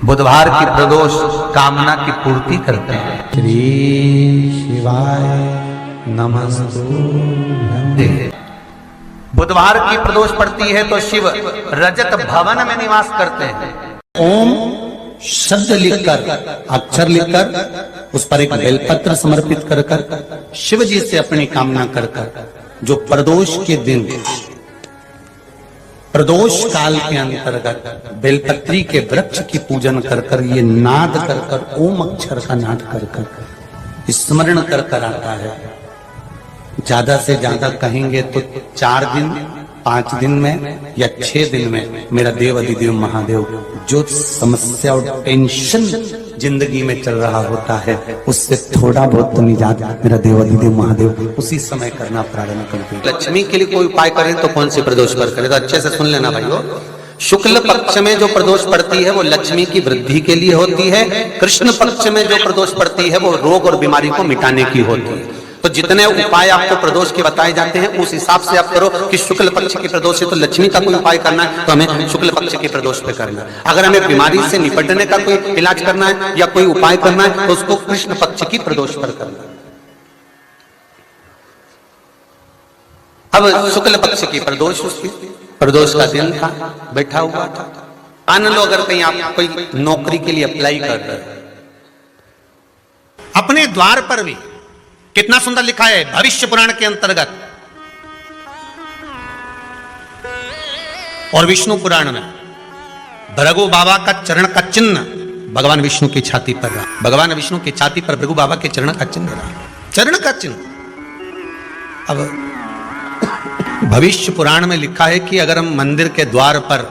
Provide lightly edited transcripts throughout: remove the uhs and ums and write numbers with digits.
बुधवार की प्रदोष कामना की पूर्ति करते हैं। श्री शिवाय नमस्तुभ्यं। बुधवार की प्रदोष पड़ती है तो शिव रजत भवन में निवास करते हैं। ओम शब्द लिखकर, अक्षर लिखकर, उस पर एक बेलपत्र समर्पित कर कर शिव जी से अपनी कामना कर कर जो प्रदोष के दिन, प्रदोष काल के अंतर्गत बेलपत्री के वृक्ष की पूजन कर कर, ये नाद कर कर, ओम अक्षर का नाद कर कर स्मरण कर कर आता है। ज्यादा से ज्यादा कहेंगे तो 4 दिन, 5 दिन में या 6 दिन में मेरा देव अधिदेव महादेव जो समस्या और टेंशन जिंदगी में चल रहा होता है उससे थोड़ा बहुत तो निजात मेरा देव अधिदेव महादेव उसी समय करना प्रारंभ करते हैं। लक्ष्मी के लिए कोई उपाय करें तो कौन से प्रदोष पर करें? तो अच्छे से सुन लेना भाइयों। शुक्ल पक्ष में जो प्रदोष पड़ती है वो लक्ष्मी की वृद्धि के लिए होती है। कृष्ण पक्ष में जो प्रदोष पड़ती है वो रोग और बीमारी को मिटाने की होती है। तो जितने उपाय आपको प्रदोष के बताए जाते हैं उस हिसाब से आप करो कि शुक्ल पक्ष की प्रदोष है तो लक्ष्मी का कोई उपाय करना है तो हमें शुक्ल पक्ष के प्रदोष पे करना है। अगर हमें बीमारी से निपटने का कोई इलाज करना है या कोई उपाय करना है तो उसको कृष्ण पक्ष की प्रदोष पर करना है। अब शुक्ल पक्ष की प्रदोष, उसकी प्रदोष का दिन था, बैठा हुआ था। मान लो अगर कहीं आप कोई नौकरी के लिए अप्लाई कर रहे हैं, अपने द्वार पर भी कितना सुंदर लिखा है भविष्य पुराण के अंतर्गत और विष्णु पुराण में भृगु बाबा का चरण का चिन्ह भगवान विष्णु की छाती पर रहा। भगवान विष्णु की छाती पर भृगु बाबा के चरण का चिन्ह रहा, चरण का चिन्ह। अब भविष्य पुराण में लिखा है कि अगर हम मंदिर के द्वार पर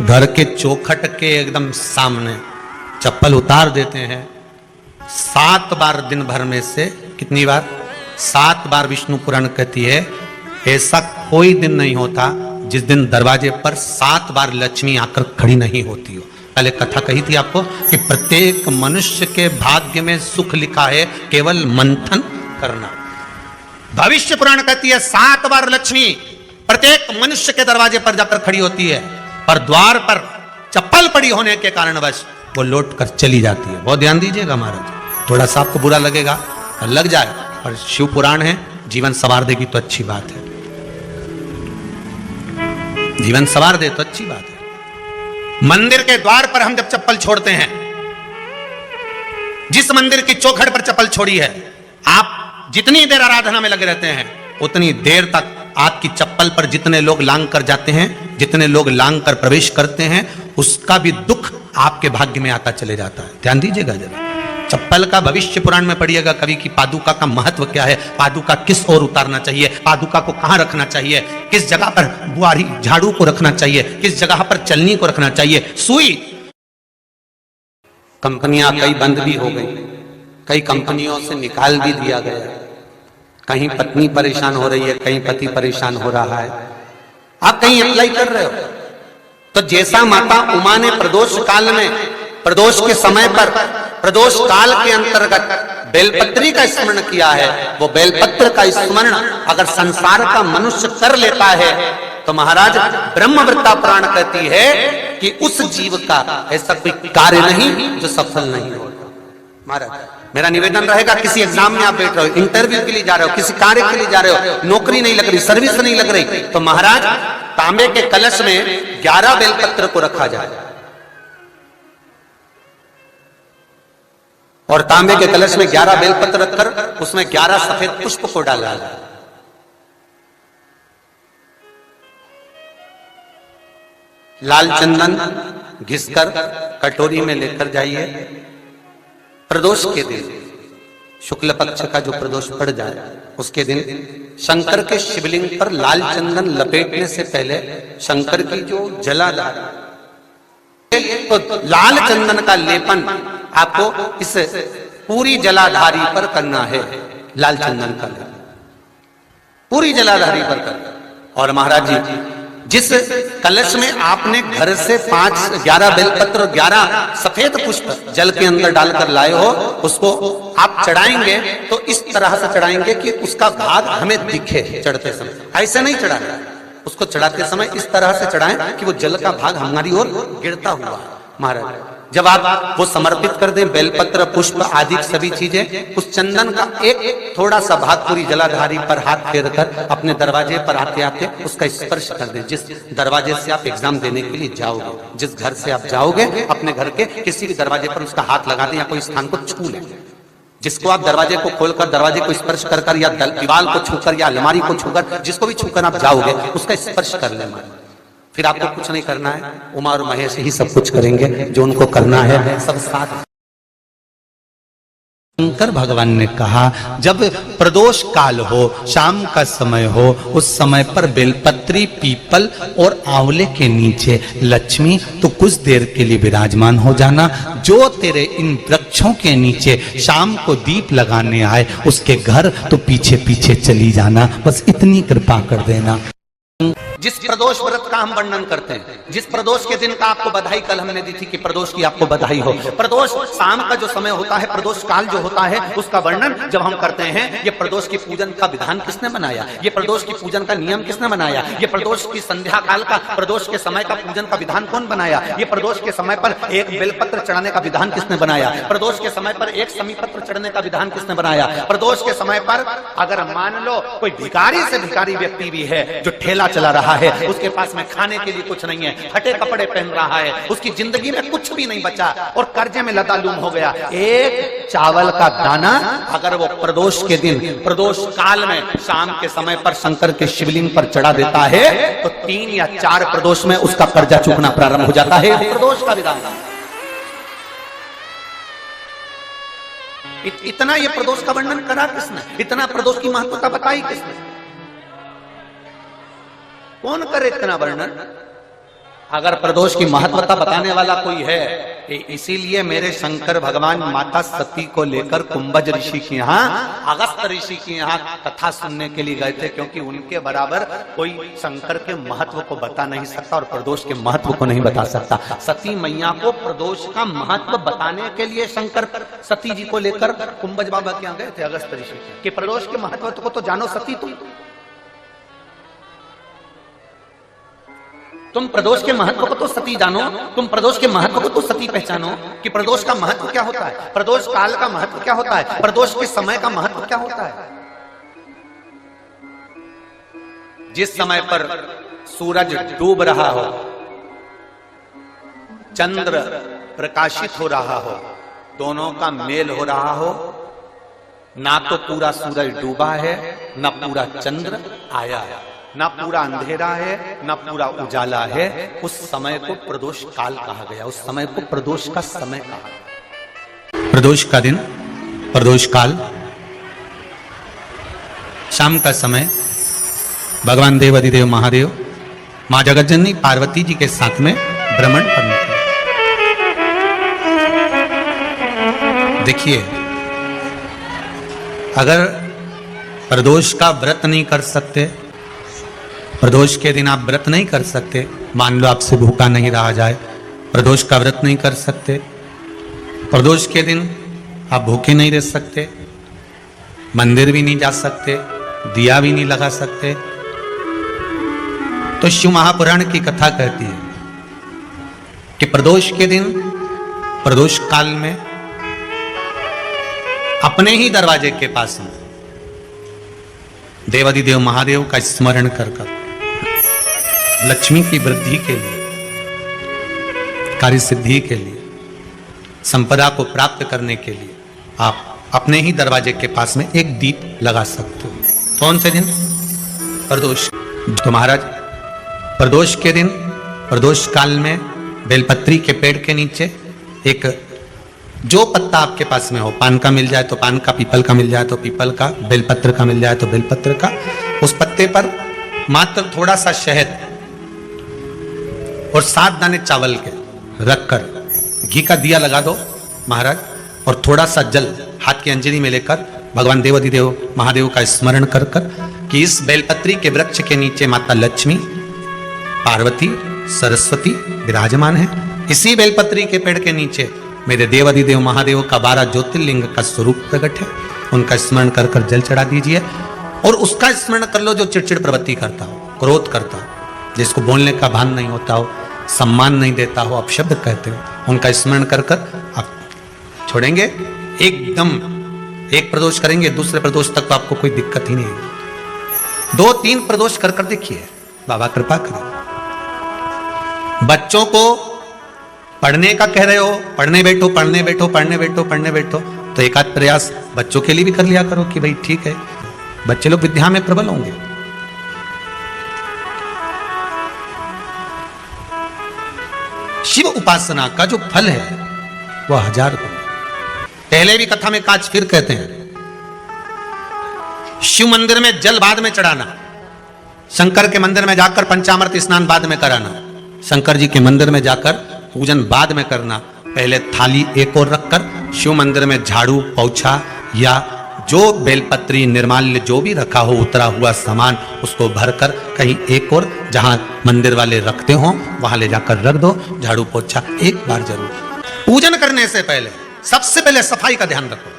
घर के चौखट के एकदम सामने चप्पल उतार देते हैं 7 बार दिन भर में से, कितनी बार? 7 बार विष्णु पुराण कहती है ऐसा कोई दिन नहीं होता जिस दिन दरवाजे पर 7 बार लक्ष्मी आकर खड़ी नहीं होती हो। पहले कथा कही थी आपको कि प्रत्येक मनुष्य के भाग्य में सुख लिखा है, केवल मंथन करना। भविष्य पुराण कहती है 7 बार लक्ष्मी प्रत्येक मनुष्य के दरवाजे पर जाकर खड़ी होती है, पर द्वार पर चप्पल पड़ी होने के कारणवश वो लौट कर चली जाती है। बहुत ध्यान दीजिएगा महाराज, थोड़ा सा आपको बुरा लगेगा, लग जाए, पर शिव पुराण है, जीवन संवार देगी तो अच्छी बात है, जीवन संवार दे तो अच्छी बात है। मंदिर के द्वार पर हम जब चप्पल छोड़ते हैं, जिस मंदिर की चौखट पर चप्पल छोड़ी है, आप जितनी देर आराधना में लगे रहते हैं उतनी देर तक आपकी चप्पल पर जितने लोग लांग कर जाते हैं, जितने लोग लांग कर प्रवेश करते हैं, उसका भी दुख आपके भाग्य में आता चले जाता है। ध्यान दीजिएगा जरा। चप्पल का भविष्य पुराण में पढ़िएगा कभी कि पादुका का महत्व क्या है, पादुका किस ओर उतारना चाहिए, पादुका को कहां रखना चाहिए, किस जगह पर बुआरी झाड़ू को रखना चाहिए, किस जगह पर चलनी को रखना चाहिए। सुई, कंपनियां कई बंद भी हो गई, कई कंपनियों से निकाल भी दिया गया, कहीं पत्नी परेशान हो रही है, कहीं पति परेशान हो रहा है, आप कहीं अप्लाई कर रहे हो तो जैसा माता उमा ने प्रदोष काल में, प्रदोष के समय पर, प्रदोष काल के अंतर्गत बेलपत्री का स्मरण किया है, वो बेलपत्र का स्मरण अगर संसार का मनुष्य कर लेता है तो महाराज ब्रह्मवृत्ता पुराण कहती है कि उस जीव का ऐसा कोई कार्य नहीं जो सफल नहीं होता। महाराज मेरा निवेदन रहेगा, किसी एग्जाम में आप बैठ रहे हो, इंटरव्यू के लिए जा रहे हो, किसी कार्य के लिए जा रहे हो, नौकरी नहीं लग रही, सर्विस नहीं लग रही, तो महाराज तांबे के कलश में 11 बेलपत्र को रखा जाए और तांबे के कलश में 11 बेलपत्र रखकर उसमें 11 सफेद पुष्प को डाला जाए। लाल चंदन घिसकर कटोरी में लेकर जाइए। प्रदोष के दिन, शुक्ल पक्ष का जो प्रदोष पड़ जाए उसके दिन शंकर के शिवलिंग पर लाल चंदन लपेटने से पहले शंकर की जो जलाधार, तो लाल चंदन का लेपन आपको इस पूरी जलाधारी पर करना है। लाल चंदन का लेपन पूरी जलाधारी पर करना। और महाराज जी जिस कलश में आपने घर से 11 बेलपत्र और 11 सफेद पुष्प जल के अंदर डालकर लाए हो, उसको आप चढ़ाएंगे तो इस तरह से चढ़ाएंगे कि उसका भाग हमें दिखे चढ़ते समय। ऐसे नहीं चढ़ाएं, उसको चढ़ाते समय इस तरह से चढ़ाएं कि वो जल का भाग हमारी ओर गिरता हुआ महाराज जब आप वो समर्पित कर दें, बेलपत्र पुष्प आदि सभी चीजें, उस चंदन का एक थोड़ा सा भाग पूरी जलाधारी पर हाथ फेर कर अपने दरवाजे पर आते आते उसका स्पर्श कर दें। जिस दरवाजे से आप एग्जाम देने के लिए जाओगे, जिस घर से आप जाओगे, अपने घर के किसी भी दरवाजे पर उसका हाथ लगा दें या कोई स्थान को छू लें। जिसको आप दरवाजे को खोलकर, दरवाजे को स्पर्श कर कर या दीवार को छूकर या अलमारी को छूकर, जिसको भी छूकर आप जाओगे उसका स्पर्श कर लें। फिर आपको कुछ नहीं करना है, उमा और महेश ही सब कुछ करेंगे जो उनको करना है, सब साथ। शंकर भगवान ने कहा जब प्रदोष काल हो, शाम का समय हो, उस समय पर बेलपत्री, पीपल और आंवले के नीचे लक्ष्मी तो कुछ देर के लिए विराजमान हो जाना। जो तेरे इन वृक्षों के नीचे शाम को दीप लगाने आए उसके घर तो पीछे पीछे चली जाना। बस इतनी कृपा कर देना। जिस प्रदोष व्रत का हम वर्णन करते हैं, जिस प्रदोष के दिन का आपको बधाई कल हमने दी थी कि प्रदोष की आपको बधाई हो। प्रदोष शाम का जो समय होता है, प्रदोष काल जो होता है, उसका वर्णन जब हम करते हैं, ये प्रदोष की पूजन का विधान किसने बनाया, ये प्रदोष की पूजन का नियम किसने बनाया, ये प्रदोष की संध्या काल का, प्रदोष के समय का पूजन का विधान कौन बनाया, ये प्रदोष के समय पर एक बेलपत्र चढ़ाने का विधान किसने बनाया, प्रदोष के समय पर एक समीपत्र चढ़ने का विधान किसने बनाया। प्रदोष के समय पर अगर मान लो कोई भिखारी से भिखारी व्यक्ति भी है जो ठेला चला रहा है, उसके पास में खाने के लिए कुछ नहीं है, फटे कपड़े पहन रहा है, उसकी जिंदगी में कुछ भी नहीं बचा और कर्जे में लदालूम हो गया, एक चावल का दाना अगर वो प्रदोष के दिन, प्रदोष काल में शाम के समय पर शंकर के शिवलिंग पर चढ़ा देता है तो 3 या 4 प्रदोष में उसका कर्जा चूकना प्रारंभ हो जाता है। प्रदोष का विधान इतना, ये प्रदोष का वर्णन करा किसने, इतना प्रदोष की महत्वता बताई किसने, कौन करे इतना वर्णन। अगर प्रदोष की महत्वता बताने वाला कोई है, इसीलिए मेरे शंकर भगवान माता सती को लेकर कुंभज ऋषि के यहाँ, अगस्त ऋषि के यहाँ कथा सुनने के लिए गए थे, क्योंकि उनके बराबर कोई शंकर के महत्व को बता नहीं सकता और प्रदोष के महत्व को नहीं बता सकता। सती मैया को प्रदोष का महत्व बताने के लिए शंकर सती जी को लेकर कुंभज बाबा के यहाँ गए थे, अगस्त ऋषि, कि प्रदोष के महत्व को तो जानो सती, तुम प्रदोष के महत्व को तो सती जानो, तुम प्रदोष के महत्व को तो सती पहचानो कि प्रदोष का महत्व क्या होता है, प्रदोष काल का महत्व क्या होता है, प्रदोष के समय का महत्व क्या होता है। जिस समय पर सूरज डूब रहा हो, चंद्र प्रकाशित हो रहा हो, दोनों का मेल हो रहा हो, ना तो पूरा सूरज डूबा है, ना पूरा चंद्र आया है, ना पूरा अंधेरा है, ना पूरा उजाला है, उस समय को प्रदोष काल कहा गया, उस समय को प्रदोष का समय कहा। प्रदोष का दिन, प्रदोष काल, शाम का समय, भगवान देव अधिदेव महादेव मां जगतजननी पार्वती जी के साथ में भ्रमण करने का। देखिए, अगर प्रदोष का व्रत नहीं कर सकते, प्रदोष के दिन आप व्रत नहीं कर सकते, मान लो आपसे भूखा नहीं रहा जाए, प्रदोष का व्रत नहीं कर सकते, प्रदोष के दिन आप भूखे नहीं रह सकते, मंदिर भी नहीं जा सकते, दिया भी नहीं लगा सकते, तो शिव महापुराण की कथा कहती है कि प्रदोष के दिन, प्रदोष काल में अपने ही दरवाजे के पास में देवाधिदेव महादेव का स्मरण कर कर लक्ष्मी की वृद्धि के लिए, कार्य सिद्धि के लिए, संपदा को प्राप्त करने के लिए आप अपने ही दरवाजे के पास में एक दीप लगा सकते हो। कौन से दिन? प्रदोष। तो महाराज प्रदोष के दिन, प्रदोष काल में बेलपत्री के पेड़ के नीचे एक, जो पत्ता आपके पास में हो, पान का मिल जाए तो पान का, पीपल का मिल जाए तो पीपल का, बेलपत्र का मिल जाए तो बेलपत्र का, उस पत्ते पर मात्र थोड़ा सा शहद और 7 दाने चावल के रखकर घी का दिया लगा दो महाराज, और थोड़ा सा जल हाथ की अंजलि में लेकर भगवान देवाधिदेव महादेव का स्मरण कर कर कि इस बेलपत्री के वृक्ष के नीचे माता लक्ष्मी, पार्वती, सरस्वती विराजमान है। इसी बेलपत्री के पेड़ के नीचे मेरे देवाधिदेव महादेव का 12 ज्योतिर्लिंग का स्वरूप प्रकट है, उनका स्मरण कर कर जल चढ़ा दीजिए। और उसका स्मरण कर लो जो चिड़चिड़ प्रवृत्ति करता हो, क्रोध करता हो, जिसको बोलने का भान नहीं होता हो, सम्मान नहीं देता हो, अपशब्द कहते हो, उनका स्मरण कर कर आप छोड़ेंगे, एकदम एक प्रदोष करेंगे, दूसरे प्रदोष तक तो आपको कोई दिक्कत ही नहीं है। 2-3 प्रदोष कर कर देखिए, बाबा कृपा करें। बच्चों को पढ़ने का कह रहे हो, पढ़ने बैठो पढ़ने बैठो पढ़ने बैठो पढ़ने बैठो, तो एक आध प्रयास बच्चों के लिए भी कर लिया करो कि भाई ठीक है, बच्चे लोग विद्या में प्रबल होंगे। शिव उपासना का जो फल है वह 1000 गुना। पहले भी कथा में काज फिर कहते हैं, शिव मंदिर में जल बाद में चढ़ाना, शंकर के मंदिर में जाकर पंचामृत स्नान बाद में कराना, शंकर जी के मंदिर में जाकर पूजन बाद में करना, पहले थाली एक और रखकर शिव मंदिर में झाड़ू पोछा या जो बेलपत्री निर्माल्य जो भी रखा हो उतरा हुआ सामान उसको भरकर कहीं एक और जहां मंदिर वाले रखते हो वहां ले जाकर रख दो, झाड़ू पोछा एक बार जरूर। पूजन करने से पहले सबसे पहले सफाई का ध्यान रखो।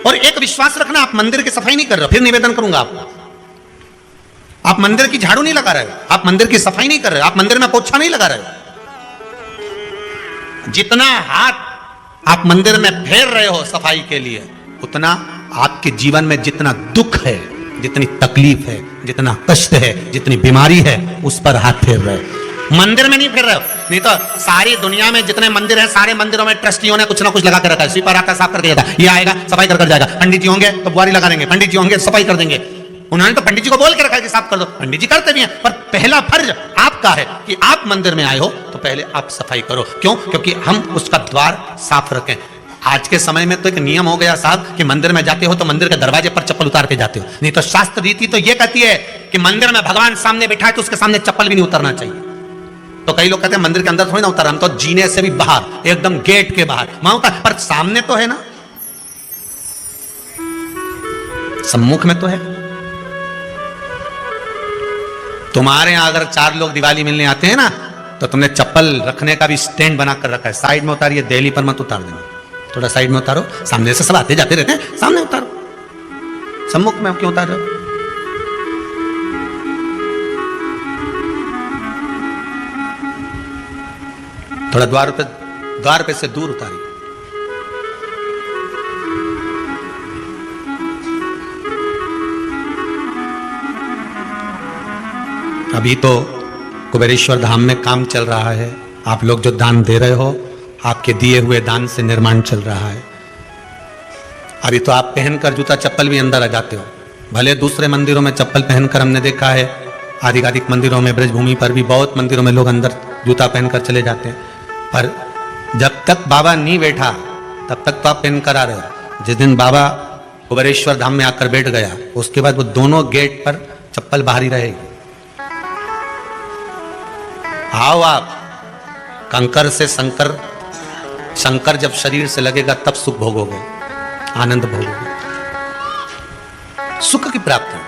और एक विश्वास रखना, आप मंदिर की सफाई नहीं कर रहे हो, फिर निवेदन करूंगा आपको, आप मंदिर की झाड़ू नहीं लगा रहे हो, आप मंदिर की सफाई नहीं कर रहे हो, आप मंदिर में पोछा नहीं लगा रहे हो। जितना हाथ आप मंदिर में फेर रहे हो सफाई के लिए, उतना आपके जीवन में जितना दुख है, जितनी तकलीफ है, जितना कष्ट है, जितनी बीमारी है, उस पर हाथ फेर रहे हो, मंदिर में नहीं फेर रहे हो। नहीं तो सारी दुनिया में जितने मंदिर हैं, सारे मंदिरों में ट्रस्टियों ने कुछ ना कुछ लगा के रखा है, स्वीपर आता साफ करके जाता, ये आएगा सफाई कर जाएगा, पंडित जी होंगे तो बुआरी लगा देंगे, पंडित जी होंगे सफाई कर देंगे। उन्होंने तो पंडित जी को बोल के रखा है कि साफ कर दो, पंडित जी करते भी हैं, पर पहला फर्ज आपका है कि आप मंदिर में आए हो तो पहले आप सफाई करो। क्यों? क्योंकि हम उसका द्वार साफ रखें। आज के समय में तो एक नियम हो गया साहब कि मंदिर में जाते हो तो मंदिर के दरवाजे पर चप्पल उतार के जाते हो, नहीं तो शास्त्र रीति तो ये कहती है कि मंदिर में भगवान सामने बैठा है तो उसके सामने चप्पल भी नहीं उतरना चाहिए। तो कई लोग कहते हैं मंदिर के अंदर थोड़ी ना उतर, हम तो जीने से भी बाहर, एकदम गेट के बाहर वहां उतर, पर सामने तो है ना, सम्मुख में तो है। तुम्हारे यहां अगर 4 लोग दिवाली मिलने आते हैं ना तो तुमने चप्पल रखने का भी स्टैंड बनाकर रखा है, साइड में उतारिए, दिल्ली पर मत उतार देना, थोड़ा साइड में उतारो, सामने से सब आते जाते रहते हैं, सामने उतारो, सम्मुख में क्यों उतार रहे हो? थोड़ा द्वार पे से दूर उतारिए। अभी तो कुबेरेश्वर धाम में काम चल रहा है, आप लोग जो दान दे रहे हो, आपके दिए हुए दान से निर्माण चल रहा है। अभी तो आप पहनकर जूता चप्पल भी अंदर आ जाते हो, भले दूसरे मंदिरों में चप्पल पहनकर हमने देखा है, आधिकारिक मंदिरों में, ब्रजभूमि पर भी बहुत मंदिरों में लोग अंदर जूता पहनकर चले जाते हैं, पर जब तक बाबा नहीं बैठा तब तक तो आप पहनकर आ रहे हो। जिस दिन बाबा कुबेरेश्वर धाम में आकर बैठ गया उसके बाद वो दोनों गेट पर चप्पल बाहर ही रहेगी। आओ आप, कंकर से शंकर जब शरीर से लगेगा तब सुख भोगोगे, आनंद भोगोगे, सुख की प्राप्ति।